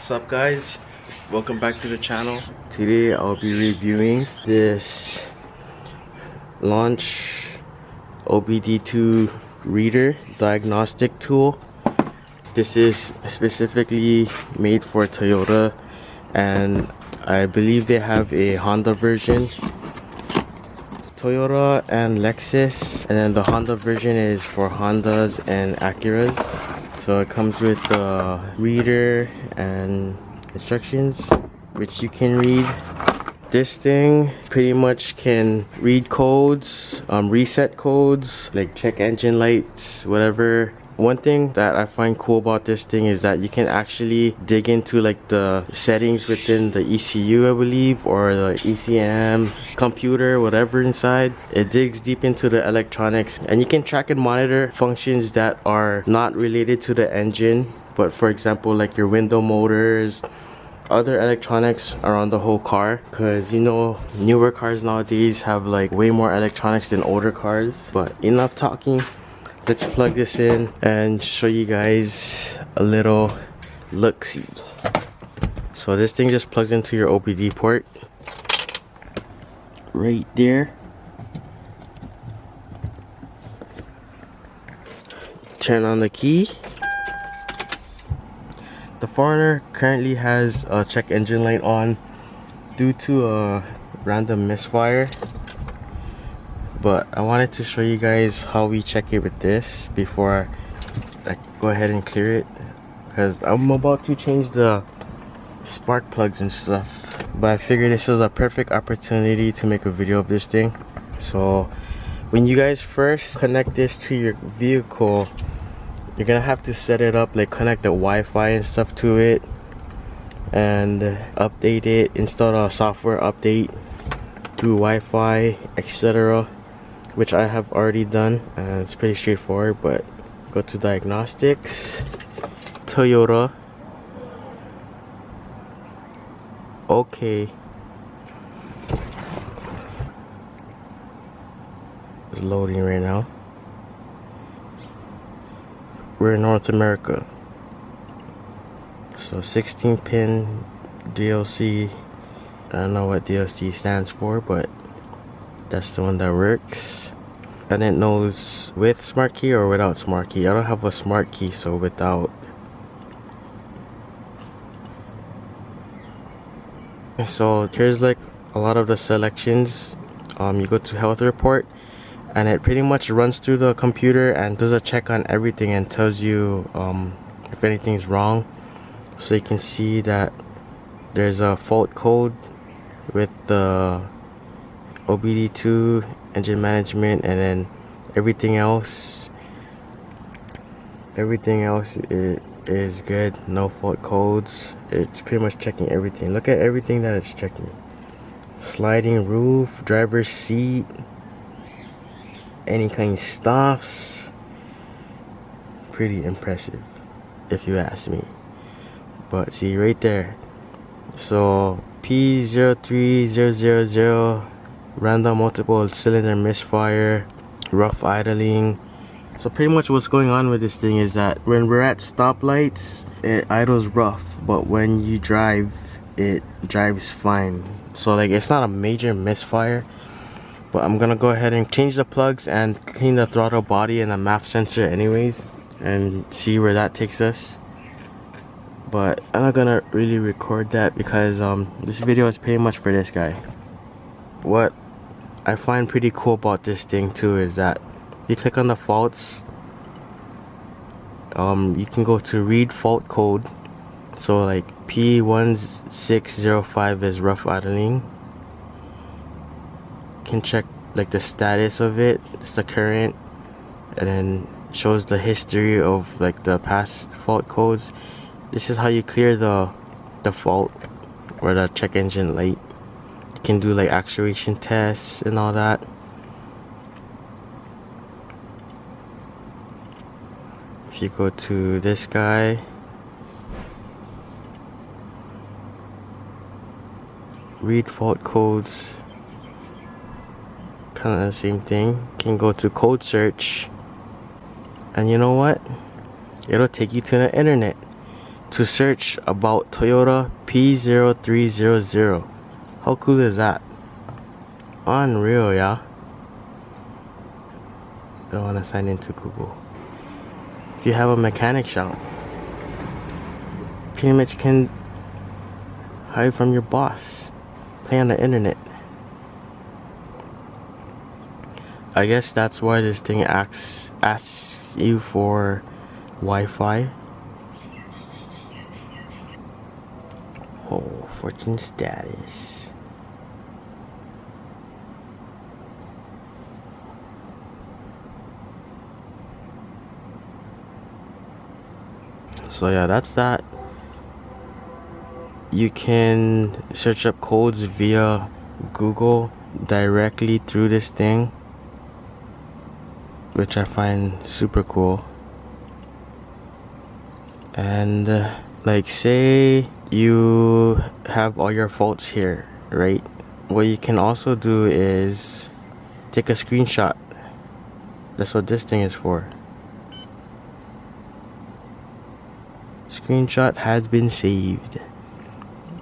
What's up guys, welcome back to the channel. Today I'll be reviewing this launch OBD2 reader diagnostic tool. This is specifically made for Toyota, and I believe they have a Honda version, Toyota and Lexus, and then the Honda version is for Hondas and Acuras. So it comes with the reader and instructions, which you can read. This thing pretty much can read codes, reset codes, like check engine lights, whatever. One thing that I find cool about this thing is that you can actually dig into like the settings within the ECU, I believe, or the ECM computer, whatever inside. It digs deep into the electronics, and you can track and monitor functions that are not related to the engine, but for example like your window motors, other electronics around the whole car, because you know newer cars nowadays have like way more electronics than older cars. But enough talking, let's plug this in and show you guys a little look-see. So this thing just plugs into your OBD port right there. Turn on the key. The Foreigner currently has a check engine light on due to a random misfire, but I wanted to show you guys how we check it with this before I go ahead and clear it, because I'm about to change the spark plugs and stuff, but I figured this is a perfect opportunity to make a video of this thing. So when you guys first connect this to your vehicle, you're gonna have to set it up, like connect the Wi-Fi and stuff to it and update it, install a software update through Wi-Fi, etc., which I have already done, and it's pretty straightforward. But go to Diagnostics, Toyota, okay, it's loading right now. We're in North America, so 16 pin DLC. I don't know what DLC stands for, but that's the one that works. And it knows with smart key or without smart key. I don't have a smart key, so without. So here's like a lot of the selections. You go to health report, and it pretty much runs through the computer and does a check on everything and tells you if anything's wrong. So you can see that there's a fault code with the OBD2 engine management, and then everything else is good, no fault codes. It's pretty much checking everything. Look at everything that it's checking. Sliding roof, driver's seat, any kind of stuffs. Pretty impressive if you ask me. But see right there, so P03000, random multiple cylinder misfire, rough idling. So pretty much what's going on with this thing is that when we're at stoplights, it idles rough, but when you drive, it drives fine. So like it's not a major misfire. But I'm gonna go ahead and change the plugs and clean the throttle body and the MAF sensor anyways, and see where that takes us. But I'm not gonna really record that because this video is pretty much for this guy. What I find pretty cool about this thing too is that you click on the faults, you can go to read fault code. So like P1605 is rough idling. Can check like the status of it, it's the current, and then shows the history of like the past fault codes. This is how you clear the fault or the check engine light. You can do like actuation tests and all that. If you go to this guy, read fault codes, kind of the same thing. Can go to code search, and you know what, it'll take you to the internet. to search about Toyota P0300. How cool is that? Unreal, yeah. Don't want to sign into Google. If you have a mechanic shop, pretty much can hide from your boss. Play on the internet. I guess that's why this thing asks you for Wi-Fi. Oh, fortune status. So yeah, that's that. You can search up codes via Google directly through this thing, which I find super cool. And like, say you have all your faults here, right? What you can also do is take a screenshot. That's what this thing is for. Screenshot has been saved. You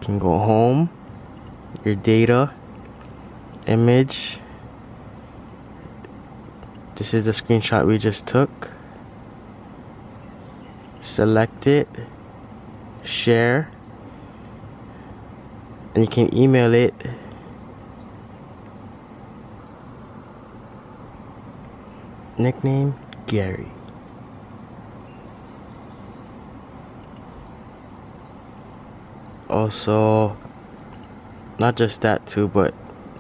can go home, your data, image. This is the screenshot we just took. Select it, share, and you can email it. Nickname Gary. Also, not just that too, but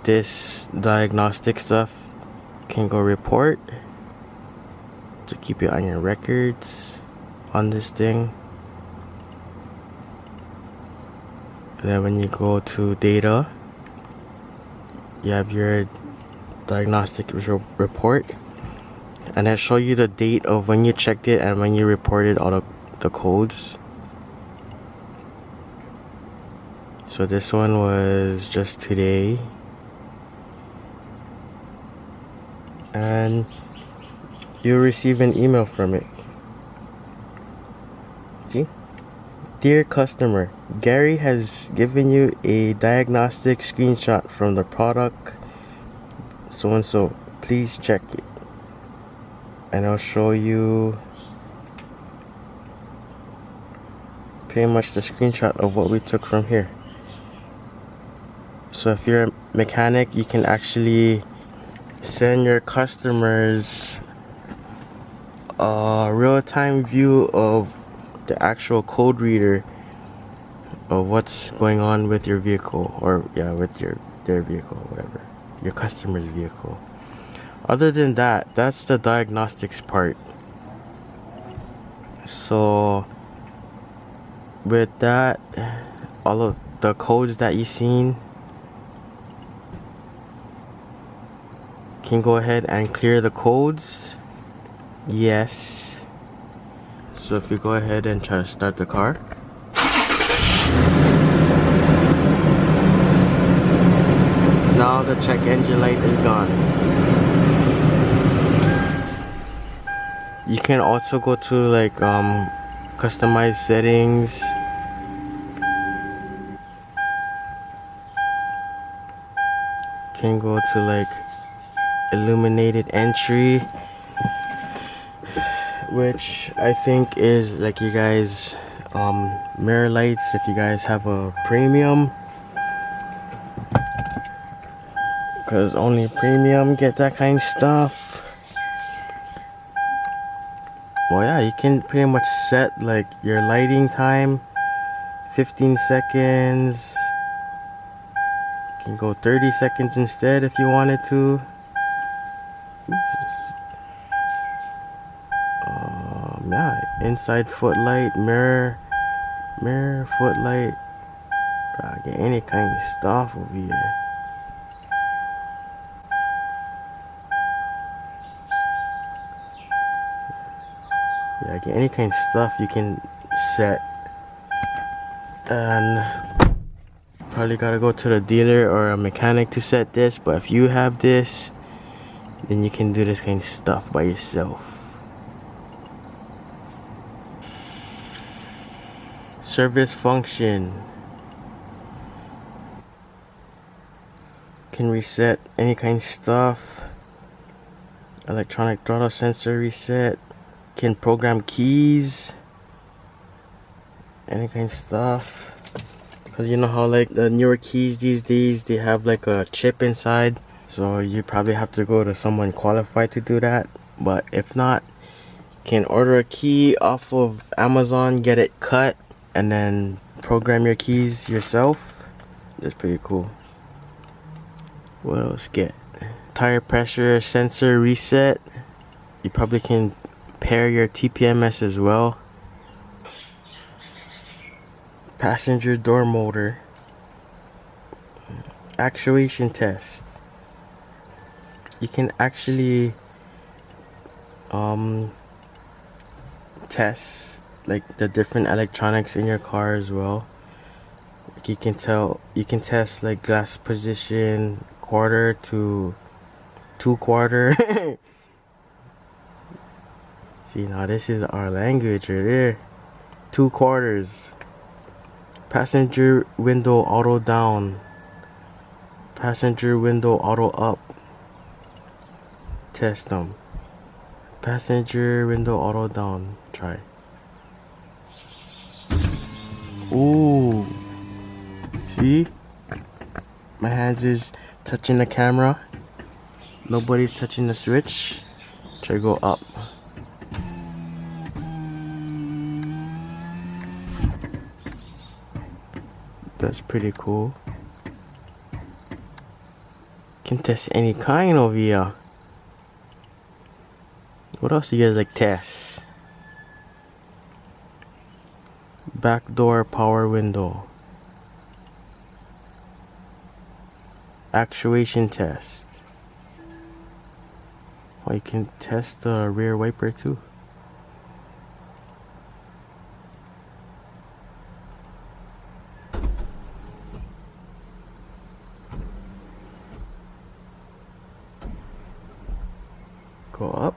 this diagnostic stuff can go report to keep you on your records on this thing. And then when you go to data, you have your diagnostic report, and it'll show you the date of when you checked it and when you reported all the codes. So this one was just today, and you'll receive an email from it. See? Dear customer, Gary has given you a diagnostic screenshot from the product so and so. Please check it. And I'll show you pretty much the screenshot of what we took from here. So if you're a mechanic, you can actually send your customers a real-time view of the actual code reader of what's going on with your vehicle, or yeah, with their vehicle, whatever, your customer's vehicle. Other than that, that's the diagnostics part. So with that, all of the codes that you've seen, can go ahead and clear the codes. Yes. So if you go ahead and try to start the car, now the check engine light is gone. You can also go to like customize settings. Can go to like illuminated entry, which I think is like you guys mirror lights if you guys have a premium, because only premium get that kind of stuff. Well, yeah, you can pretty much set like your lighting time 15 seconds. You can go 30 seconds instead if you wanted to. Yeah, inside footlight, mirror, footlight. Get any kind of stuff over here. Yeah, get any kind of stuff you can set. And probably gotta go to the dealer or a mechanic to set this, but if you have this, then you can do this kind of stuff by yourself. service function. Can reset any kind of stuff. Electronic throttle sensor reset. Can program keys. Any kind of stuff. Because you know how like the newer keys these days, they have like a chip inside. So you probably have to go to someone qualified to do that. But if not, you can order a key off of Amazon, get it cut, and then program your keys yourself. That's pretty cool. What else get? Tire pressure sensor reset. You probably can pair your TPMS as well. Passenger door motor. Actuation test. You can actually test like the different electronics in your car as well. Like you can test like glass position, quarter to 2/4. See, now this is our language right there. 2/4. Passenger window auto down. Passenger window auto up. Test them. Passenger window auto down. Try. Ooh. See? My hands is touching the camera. Nobody's touching the switch. Try to go up. That's pretty cool. Can test any kind over here. What else do you guys like test? Back door power window. Actuation test. Oh, you can test the rear wiper too. Go up.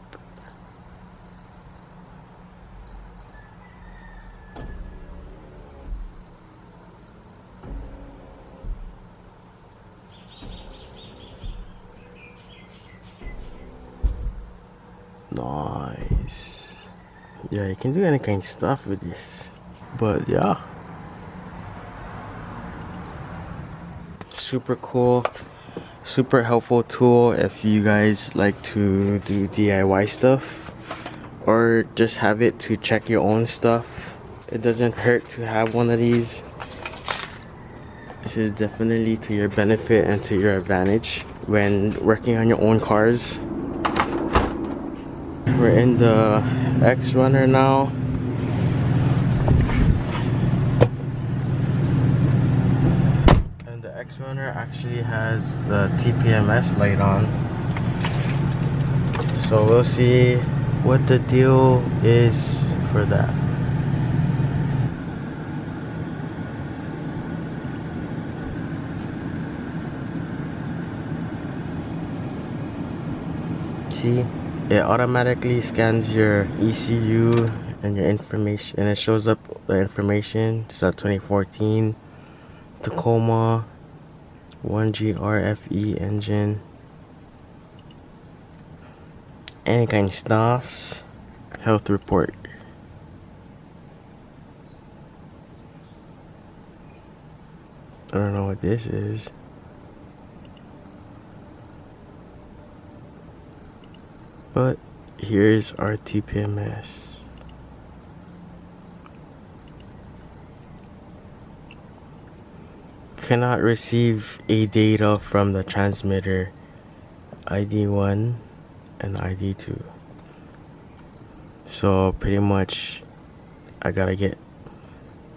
Nice. Yeah, you can do any kind of stuff with this. But yeah. Super cool. Super helpful tool if you guys like to do DIY stuff or just have it to check your own stuff. It doesn't hurt to have one of these. This is definitely to your benefit and to your advantage when working on your own cars. We're in the X Runner now. And the X Runner actually has the TPMS light on. So we'll see what the deal is for that. See? It automatically scans your ECU and your information, and it shows up the information. It's a 2014 Tacoma 1G RFE engine. Any kind of stuffs. Health report. I don't know what this is. But here's our TPMS. Cannot receive a data from the transmitter ID1 and ID2. So pretty much I gotta get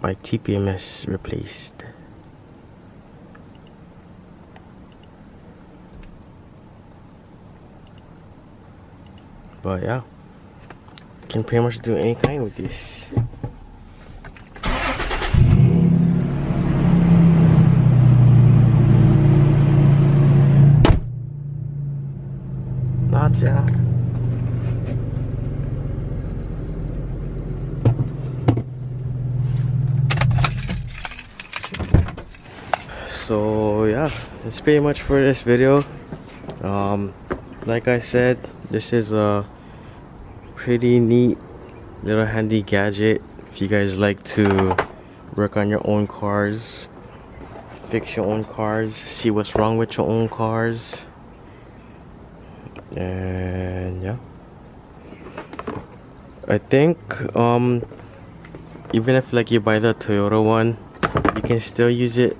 my TPMS replaced. But yeah, can pretty much do any kind with this. Not yeah. So yeah, that's pretty much for this video. Like I said, this is a pretty neat little handy gadget if you guys like to work on your own cars, fix your own cars, see what's wrong with your own cars. And yeah, I think even if like you buy the Toyota one, you can still use it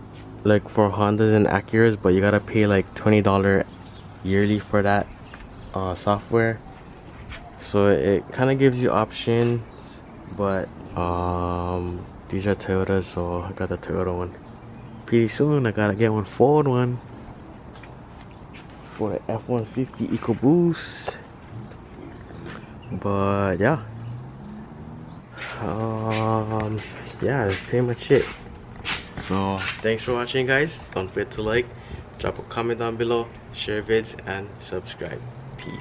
like for Hondas and Acuras, but you gotta pay like $20 yearly for that software. So it kind of gives you options, but these are Toyotas, so I got the Toyota one. Pretty soon I gotta get one Ford one for the F-150 EcoBoost. But yeah, yeah, that's pretty much it. So thanks for watching, guys. Don't forget to like, drop a comment down below, share vids, and subscribe. Peace.